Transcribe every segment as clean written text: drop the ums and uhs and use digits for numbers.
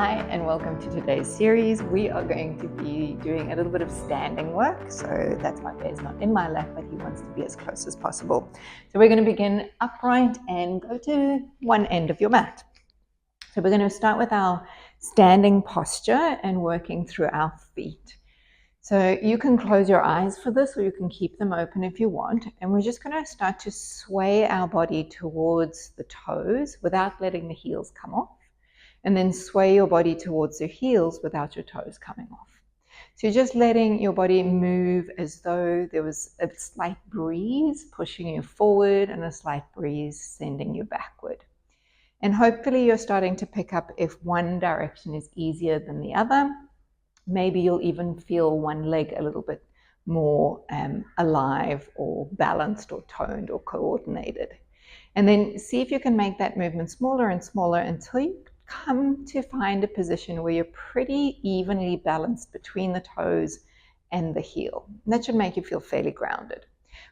Hi, and welcome to today's series. We are going to be doing a little bit of standing work. So that's why Bear's not in my lap, but he wants to be as close as possible. So we're going to begin upright and go to one end of your mat. So we're going to start with our standing posture and working through our feet. So you can close your eyes for this, or you can keep them open if you want. And we're just going to start to sway our body towards the toes without letting the heels come off. And then sway your body towards your heels without your toes coming off. So you're just letting your body move as though there was a slight breeze pushing you forward and a slight breeze sending you backward. And hopefully you're starting to pick up if one direction is easier than the other. Maybe you'll even feel one leg a little bit more alive or balanced or toned or coordinated. And then see if you can make that movement smaller and smaller until you come to find a position where you're pretty evenly balanced between the toes and the heel. And that should make you feel fairly grounded.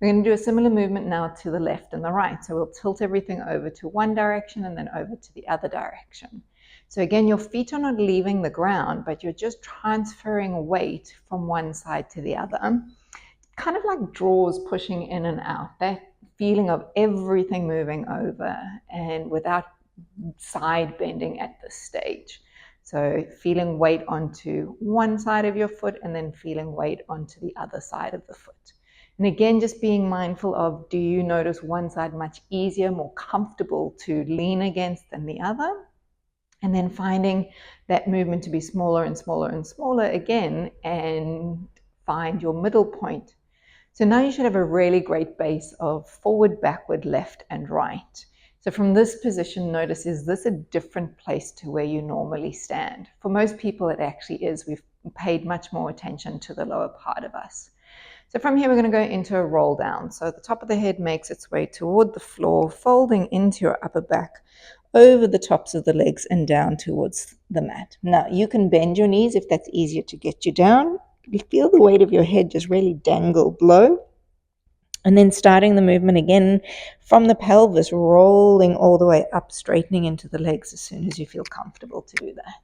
We're going to do a similar movement now to the left and the right. So we'll tilt everything over to one direction and then over to the other direction. So again, your feet are not leaving the ground, but you're just transferring weight from one side to the other. Kind of like drawers pushing in and out, that feeling of everything moving over and without side bending at this stage. So feeling weight onto one side of your foot and then feeling weight onto the other side of the foot. And again, just being mindful of, do you notice one side much easier, more comfortable to lean against than the other? And then finding that movement to be smaller and smaller and smaller again, and find your middle point. So now you should have a really great base of forward, backward, left, and right. So from this position, notice, is this a different place to where you normally stand? For most people, it actually is. We've paid much more attention to the lower part of us. So from here, we're going to go into a roll down. So the top of the head makes its way toward the floor, folding into your upper back, over the tops of the legs and down towards the mat. Now, you can bend your knees if that's easier to get you down. You feel the weight of your head just really dangle below. And then starting the movement again from the pelvis, rolling all the way up, straightening into the legs as soon as you feel comfortable to do that.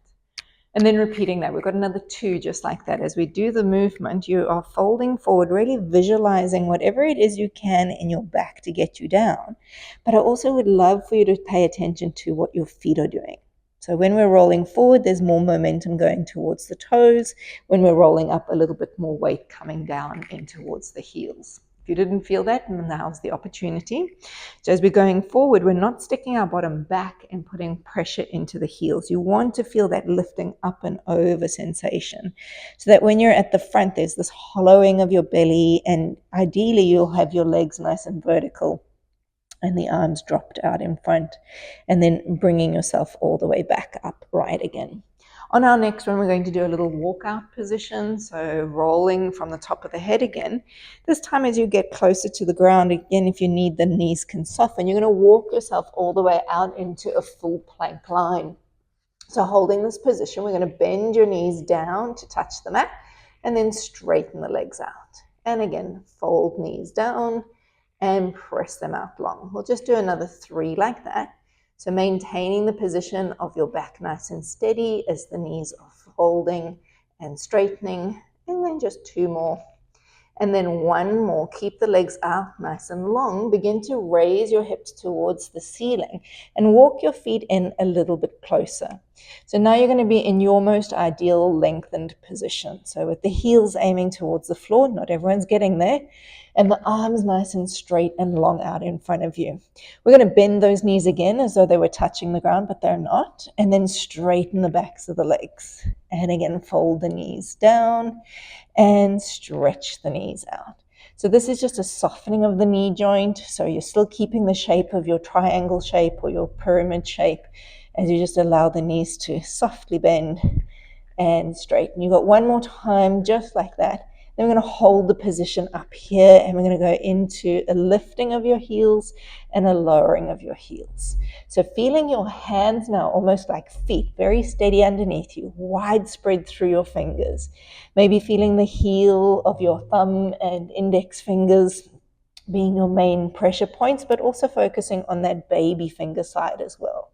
And then repeating that. We've got another 2 just like that. As we do the movement, you are folding forward, really visualizing whatever it is you can in your back to get you down. But I also would love for you to pay attention to what your feet are doing. So when we're rolling forward, there's more momentum going towards the toes. When we're rolling up, a little bit more weight coming down in towards the heels. If you didn't feel that, now's the opportunity. So as we're going forward, we're not sticking our bottom back and putting pressure into the heels. You want to feel that lifting up and over sensation, so that when you're at the front, there's this hollowing of your belly, and ideally you'll have your legs nice and vertical and the arms dropped out in front, and then bringing yourself all the way back upright again. On our next one, we're going to do a little walkout position, so rolling from the top of the head again. This time as you get closer to the ground, again, if you need, the knees can soften. You're going to walk yourself all the way out into a full plank line. So holding this position, we're going to bend your knees down to touch the mat, and then straighten the legs out. And again, fold knees down and press them out long. We'll just do another 3 like that. So maintaining the position of your back nice and steady as the knees are folding and straightening, and then just 2 more. And then 1 more. Keep the legs out nice and long. Begin to raise your hips towards the ceiling and walk your feet in a little bit closer. So now you're going to be in your most ideal lengthened position. So with the heels aiming towards the floor, not everyone's getting there, and the arms nice and straight and long out in front of you. We're going to bend those knees again as though they were touching the ground, but they're not, and then straighten the backs of the legs. And again, fold the knees down and stretch the knees out. So this is just a softening of the knee joint. So you're still keeping the shape of your triangle shape or your pyramid shape as you just allow the knees to softly bend and straighten. You've got 1 more time just like that. Then we're going to hold the position up here, and we're going to go into a lifting of your heels and a lowering of your heels. So feeling your hands now almost like feet, very steady underneath you, widespread through your fingers. Maybe feeling the heel of your thumb and index fingers being your main pressure points, but also focusing on that baby finger side as well.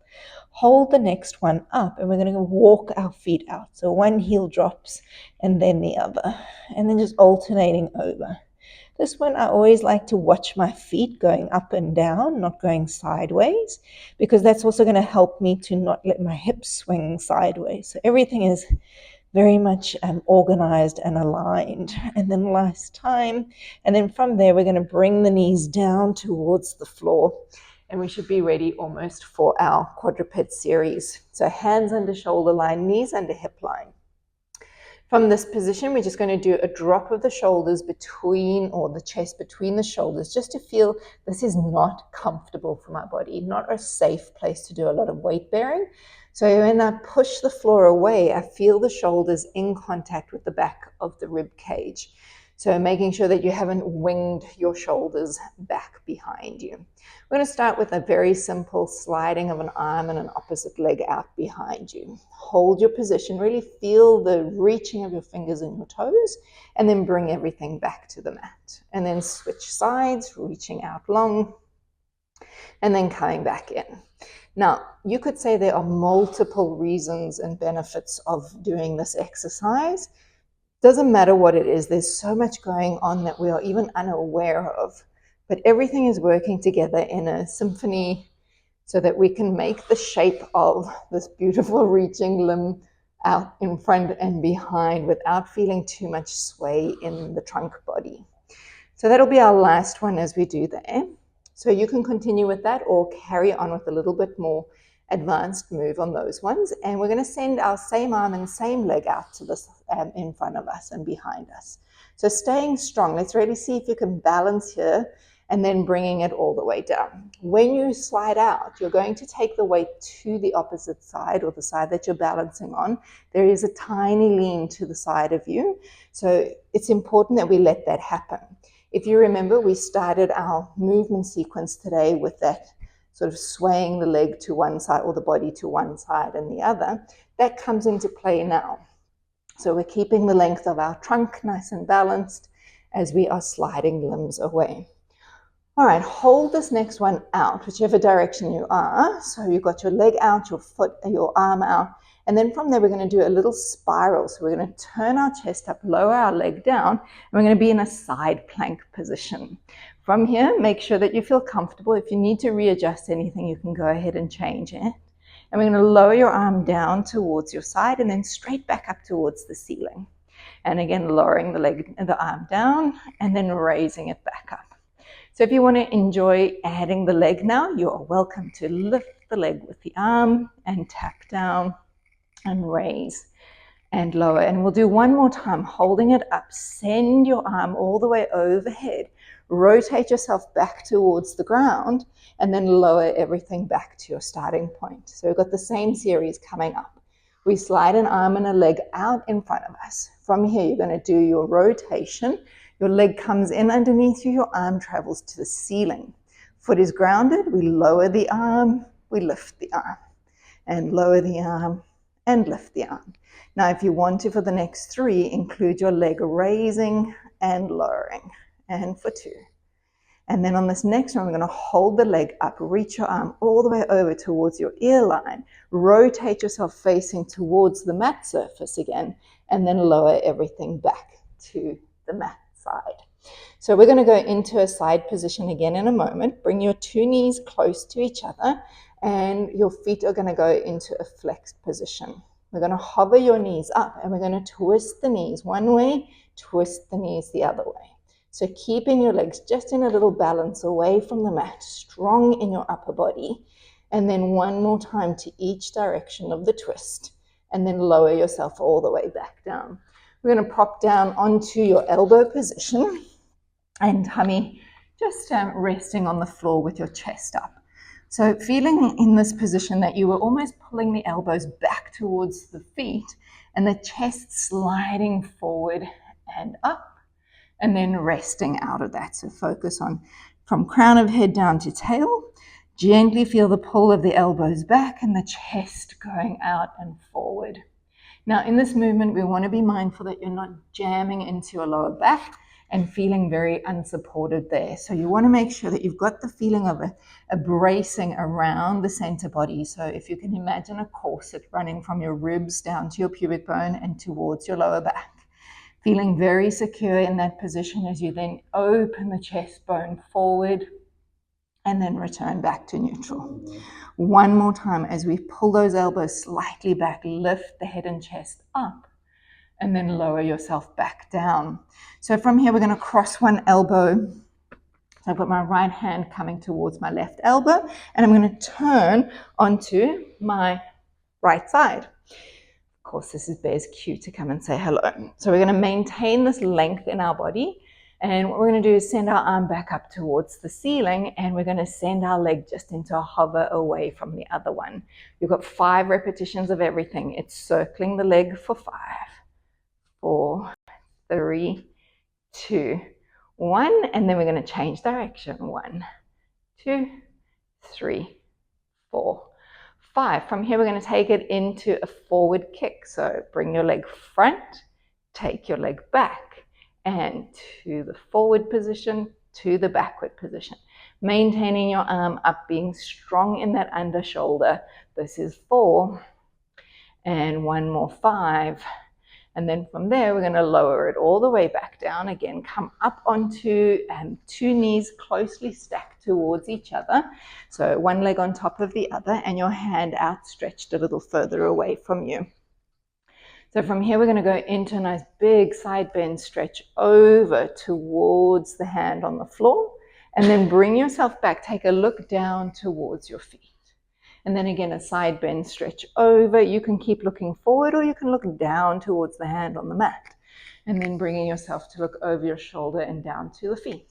Hold the next one up, and we're going to walk our feet out. So one heel drops and then the other, and then just alternating over. This one, I always like to watch my feet going up and down, not going sideways, because that's also going to help me to not let my hips swing sideways. So everything is very much organized and aligned. And then last time, and then from there, we're going to bring the knees down towards the floor, and we should be ready almost for our quadruped series. So hands under shoulder line, knees under hip line. From this position, we're just going to do a drop of the shoulders between, or the chest between the shoulders, just to feel this is not comfortable for my body, not a safe place to do a lot of weight bearing. So when I push the floor away, I feel the shoulders in contact with the back of the rib cage. So making sure that you haven't winged your shoulders back behind you. We're going to start with a very simple sliding of an arm and an opposite leg out behind you. Hold your position, really feel the reaching of your fingers and your toes, and then bring everything back to the mat. And then switch sides, reaching out long, and then coming back in. Now, you could say there are multiple reasons and benefits of doing this exercise. Doesn't matter what it is, there's so much going on that we are even unaware of. But everything is working together in a symphony so that we can make the shape of this beautiful reaching limb out in front and behind without feeling too much sway in the trunk body. So that'll be our last one as we do there. So you can continue with that or carry on with a little bit more advanced move on those ones. And we're going to send our same arm and same leg out to this in front of us and behind us. So staying strong, let's really see if you can balance here and then bringing it all the way down. When you slide out, you're going to take the weight to the opposite side, or the side that you're balancing on. There is a tiny lean to the side of you. So it's important that we let that happen. If you remember, we started our movement sequence today with that sort of swaying the leg to one side or the body to one side and the other. That comes into play now. So we're keeping the length of our trunk nice and balanced as we are sliding limbs away. All right, hold this next one out, whichever direction you are. So you've got your leg out, your foot, your arm out. And then from there, we're going to do a little spiral. So we're going to turn our chest up, lower our leg down, and we're going to be in a side plank position. From here, make sure that you feel comfortable. If you need to readjust anything, you can go ahead and change it. And we're going to lower your arm down towards your side and then straight back up towards the ceiling. And again, lowering the arm down and then raising it back up. So if you want to enjoy adding the leg now, you are welcome to lift the leg with the arm and tap down and raise and lower. And we'll do one more time, holding it up. Send your arm all the way overhead. Rotate yourself back towards the ground and then lower everything back to your starting point. So we've got the same series coming up. We slide an arm and a leg out in front of us. From here, you're going to do your rotation. Your leg comes in underneath you, your arm travels to the ceiling. Foot is grounded, we lower the arm, we lift the arm, and lower the arm, and lift the arm. Now, if you want to, for the next 3, include your leg raising and lowering, and for 2. And then on this next one, we're going to hold the leg up, reach your arm all the way over towards your ear line, rotate yourself facing towards the mat surface again, and then lower everything back to the mat side. So we're going to go into a side position again in a moment. Bring your 2 knees close to each other and your feet are going to go into a flexed position. We're going to hover your knees up and we're going to twist the knees one way, twist the knees the other way. So keeping your legs just in a little balance away from the mat, strong in your upper body, and then one more time to each direction of the twist, and then lower yourself all the way back down. We're going to prop down onto your elbow position and tummy just resting on the floor with your chest up. So feeling in this position that you were almost pulling the elbows back towards the feet and the chest sliding forward and up and then resting out of that. So focus on from crown of head down to tail. Gently feel the pull of the elbows back and the chest going out and forward. Now in this movement, we want to be mindful that you're not jamming into your lower back and feeling very unsupported there. So you want to make sure that you've got the feeling of a bracing around the center body. So if you can imagine a corset running from your ribs down to your pubic bone and towards your lower back. Feeling very secure in that position as you then open the chest bone forward and then return back to neutral. One more time as we pull those elbows slightly back, lift the head and chest up, and then lower yourself back down. So from here, we're going to cross one elbow. So I've got my right hand coming towards my left elbow, and I'm going to turn onto my right side. Of course, this is Bear's cue to come and say hello. So we're going to maintain this length in our body. And what we're going to do is send our arm back up towards the ceiling, and we're going to send our leg just into a hover away from the other one. You've got 5 repetitions of everything. It's circling the leg for 5, 4, 3, 2, 1. And then we're going to change direction. 1, 2, 3, 4, 5. From here, we're going to take it into a forward kick. So bring your leg front, take your leg back, and to the forward position, to the backward position. Maintaining your arm up, being strong in that under shoulder. This is 4, and one more 5. And then from there, we're going to lower it all the way back down. Again, come up onto 2 knees closely stacked towards each other. So one leg on top of the other, and your hand outstretched a little further away from you. So from here, we're going to go into a nice big side bend stretch over towards the hand on the floor, and then bring yourself back. Take a look down towards your feet. And then again, a side bend stretch over. You can keep looking forward, or you can look down towards the hand on the mat. And then bringing yourself to look over your shoulder and down to the feet.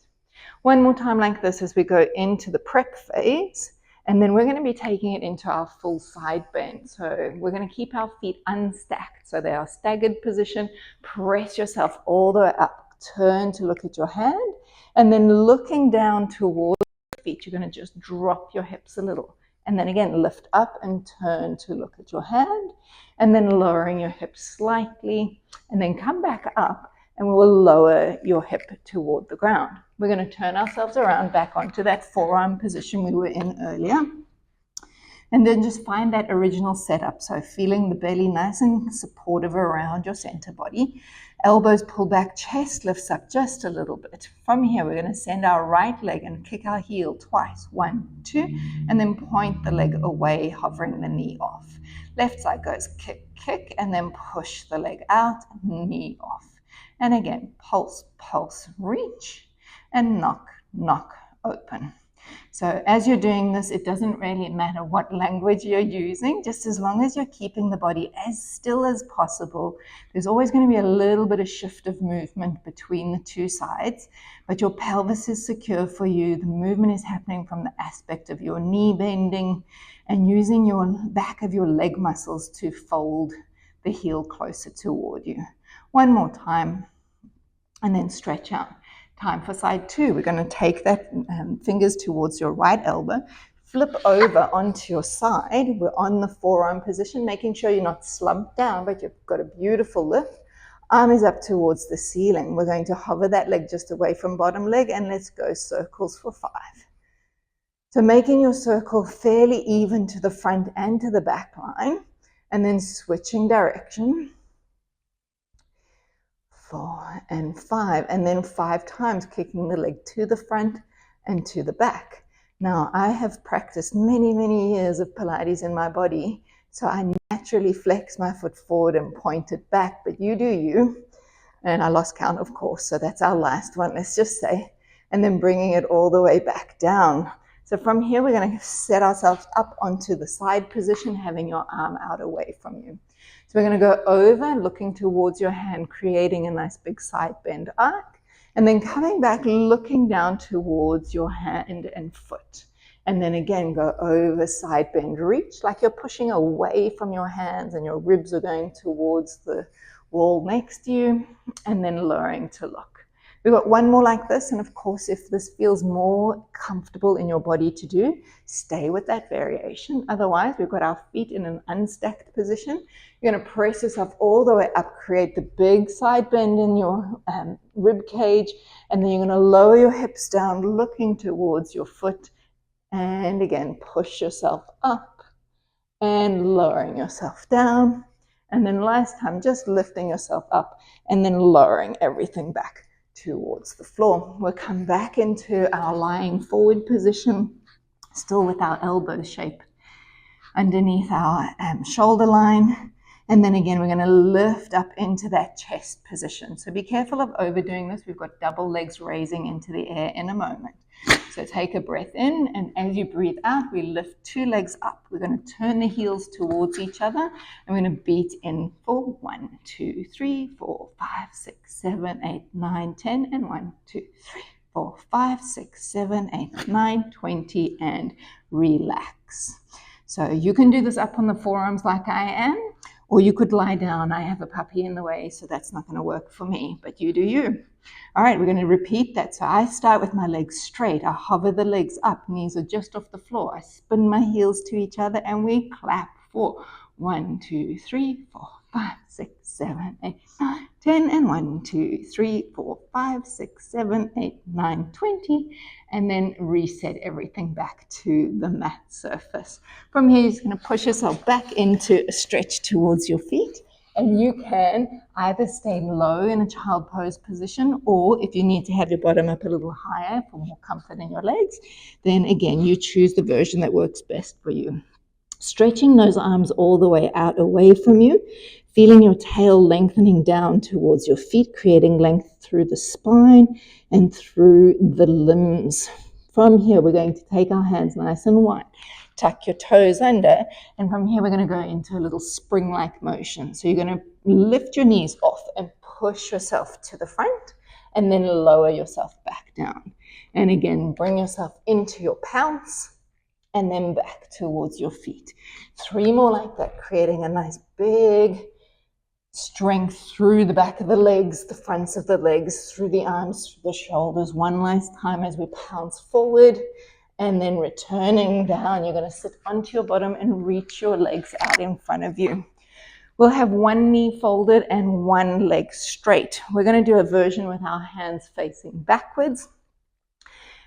One more time like this as we go into the prep phase. And then we're going to be taking it into our full side bend. So we're going to keep our feet unstacked. So they are staggered position. Press yourself all the way up. Turn to look at your hand. And then looking down towards your feet, you're going to just drop your hips a little. And then again, lift up and turn to look at your hand. And then lowering your hips slightly. And then come back up, and we will lower your hip toward the ground. We're going to turn ourselves around back onto that forearm position we were in earlier. And then just find that original setup. So feeling the belly nice and supportive around your center body. Elbows pull back, chest lifts up just a little bit. From here, we're going to send our right leg and kick our heel twice. 1, 2, and then point the leg away, hovering the knee off. Left side goes kick, kick, and then push the leg out, knee off. And again, pulse, pulse, reach, and knock, knock, open. So as you're doing this, it doesn't really matter what language you're using, just as long as you're keeping the body as still as possible. There's always going to be a little bit of shift of movement between the 2 sides, but your pelvis is secure for you. The movement is happening from the aspect of your knee bending and using your back of your leg muscles to fold the heel closer toward you. One more time, and then stretch out. Time for side 2. We're going to take that fingers towards your right elbow, flip over onto your side. We're on the forearm position, making sure you're not slumped down, but you've got a beautiful lift. Arm is up towards the ceiling. We're going to hover that leg just away from bottom leg, and let's go circles for 5. So making your circle fairly even to the front and to the back line, and then switching direction. 4 and 5, and then 5 times kicking the leg to the front and to the back. Now, I have practiced many, many years of Pilates in my body, so I naturally flex my foot forward and point it back, but you do you. And I lost count, of course, so that's our last one, let's just say. And then bringing it all the way back down. So from here, we're going to set ourselves up onto the side position, having your arm out away from you. So we're going to go over, looking towards your hand, creating a nice big side bend arc, and then coming back, looking down towards your hand and foot. And then again, go over, side bend, reach, like you're pushing away from your hands and your ribs are going towards the wall next to you, and then lowering to look. We've got one more like this, and of course, if this feels more comfortable in your body to do, stay with that variation. Otherwise, we've got our feet in an unstacked position. You're going to press yourself all the way up, create the big side bend in your rib cage, and then you're going to lower your hips down, looking towards your foot, and again, push yourself up and lowering yourself down. And then last time, just lifting yourself up and then lowering everything back towards the floor. We'll come back into our lying forward position, still with our elbow shape underneath our shoulder line. And then again, we're going to lift up into that chest position. So be careful of overdoing this. We've got double legs raising into the air in a moment. So take a breath in, and as you breathe out, we lift 2 legs up. We're going to turn the heels towards each other, and we're going to beat in for 1, 2, 3, 4, 5, 6, 7, 8, 9, 10, and 1, 2, 3, 4, 5, 6, 7, 8, 9, 20, and relax. So you can do this up on the forearms like I am, or you could lie down. I have a puppy in the way, so that's not going to work for me, but you do you. All right, we're going to repeat that. So I start with my legs straight. I hover the legs up. Knees are just off the floor. I spin my heels to each other, and we clap for 1, 2, 3, 4, 5, 6, 7, 8, 9, 10, and 1, 2, 3, 4, 5, 6, 7, 8, 9, 20, and then reset everything back to the mat surface. From here, you're just going to push yourself back into a stretch towards your feet. And you can either stay low in a child pose position, or if you need to have your bottom up a little higher for more comfort in your legs, then again, you choose the version that works best for you. Stretching those arms all the way out away from you, feeling your tail lengthening down towards your feet, creating length through the spine and through the limbs. From here, we're going to take our hands nice and wide. Tuck your toes under, and from here we're going to go into a little spring-like motion. So you're going to lift your knees off and push yourself to the front, and then lower yourself back down. And again, bring yourself into your pounce, and then back towards your feet. 3 more like that, creating a nice big strength through the back of the legs, the fronts of the legs, through the arms, through the shoulders. One last time as we pounce forward. And then returning down, you're going to sit onto your bottom and reach your legs out in front of you. We'll have 1 knee folded and 1 leg straight. We're going to do a version with our hands facing backwards.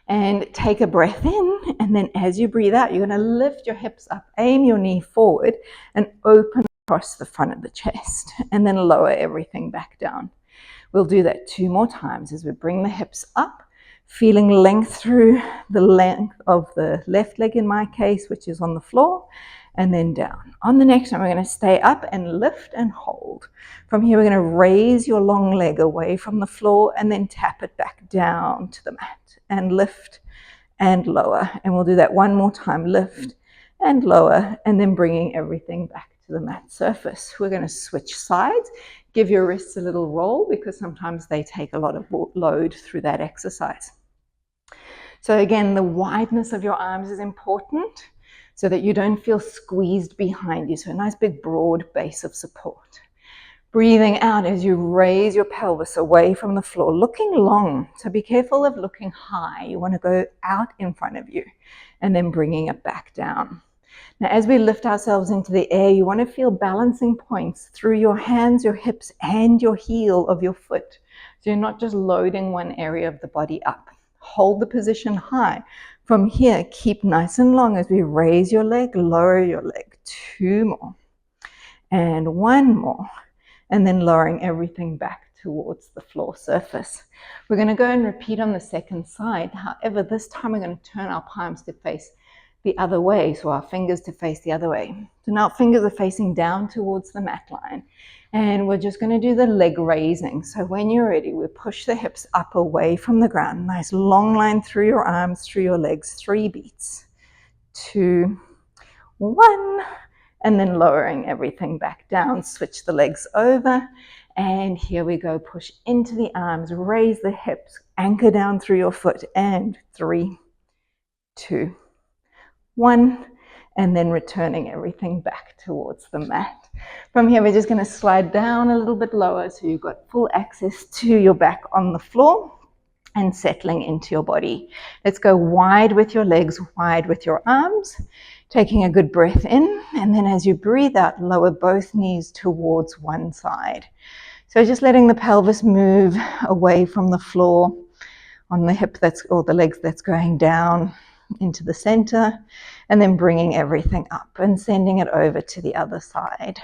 And take a breath in, and then as you breathe out, you're going to lift your hips up, aim your knee forward, and open across the front of the chest, and then lower everything back down. We'll do that 2 more times as we bring the hips up, feeling length through the length of the left leg in my case, which is on the floor, and then down. On the next one, we're going to stay up and lift and hold. From here, we're going to raise your long leg away from the floor and then tap it back down to the mat and lift and lower. And we'll do that 1 more time, lift and lower, and then bringing everything back to the mat surface. We're going to switch sides. Give your wrists a little roll because sometimes they take a lot of load through that exercise. So again, the wideness of your arms is important so that you don't feel squeezed behind you. So a nice big broad base of support. Breathing out as you raise your pelvis away from the floor, looking long. So be careful of looking high. You want to go out in front of you and then bringing it back down. Now, as we lift ourselves into the air, you want to feel balancing points through your hands, your hips, and your heel of your foot. So you're not just loading one area of the body up. Hold the position high. From here, keep nice and long as we raise your leg, lower your leg. 2 more. And 1 more. And then lowering everything back towards the floor surface. We're going to go and repeat on the second side. However, this time we're going to turn our palms to face the other way, so our fingers to face the other way. So now fingers are facing down towards the mat line. And we're just going to do the leg raising. So when you're ready, we push the hips up away from the ground. Nice long line through your arms, through your legs. 3 beats. 2, 1. And then lowering everything back down. Switch the legs over. And here we go. Push into the arms. Raise the hips. Anchor down through your foot. And 3, 2, 1, and then returning everything back towards the mat. From here, we're just going to slide down a little bit lower so you've got full access to your back on the floor. and settling into your body. Let's go wide with your legs, wide with your arms, taking a good breath in, and then as you breathe out, lower both knees towards one side. So just letting the pelvis move away from the floor on the hip or the legs that's going down into the center, and then bringing everything up and sending it over to the other side.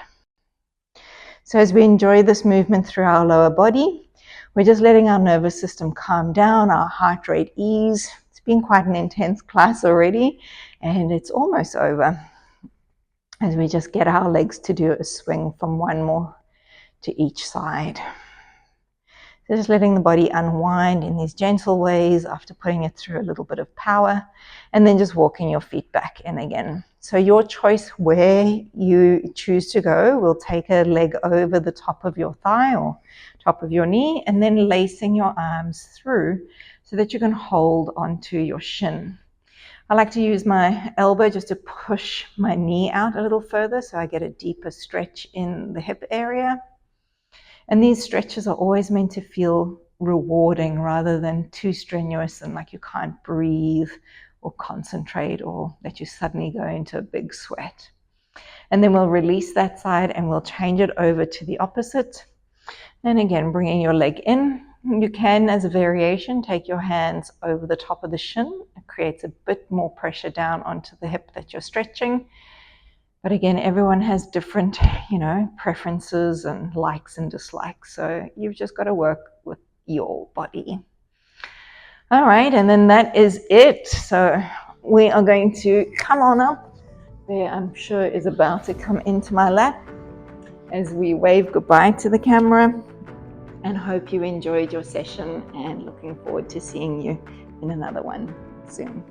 So as we enjoy this movement through our lower body, we're just letting our nervous system calm down, our heart rate ease. It's been quite an intense class already, and it's almost over as we just get our legs to do a swing from one more to each side. So just letting the body unwind in these gentle ways after putting it through a little bit of power, and then just walking your feet back in again. So your choice where you choose to go. We'll take a leg over the top of your thigh or top of your knee, and then lacing your arms through so that you can hold onto your shin. I like to use my elbow just to push my knee out a little further so I get a deeper stretch in the hip area. And these stretches are always meant to feel rewarding rather than too strenuous and like you can't breathe or concentrate or that you suddenly go into a big sweat. And then we'll release that side and we'll change it over to the opposite. And again, bringing your leg in. You can, as a variation, take your hands over the top of the shin. It creates a bit more pressure down onto the hip that you're stretching. But again, everyone has different, preferences and likes and dislikes. So you've just got to work with your body. All right, and then that is it. So we are going to come on up. There, I'm sure, is about to come into my lap as we wave goodbye to the camera, and hope you enjoyed your session and looking forward to seeing you in another one soon.